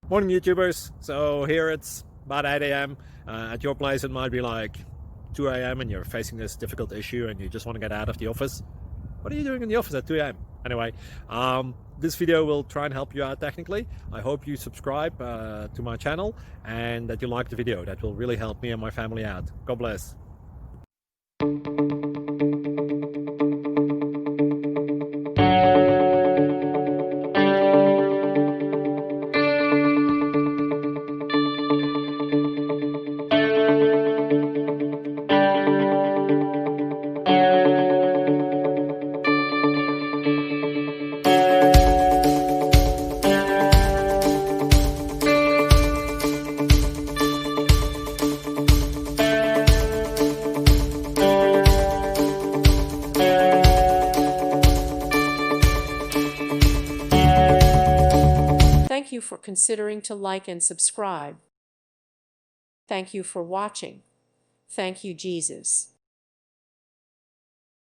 Morning YouTubers. So here it's about 8 a.m. At your place it might be like 2 a.m. and you're facing this difficult issue and you just want to get out of the office. What are you doing in the office at 2 a.m.? Anyway, this video will try and help you out technically. I hope you subscribe to my channel and that you like the video. That will really help me and my family out. God bless. Thank you for considering to like and subscribe. Thank you for watching. Thank you, Jesus.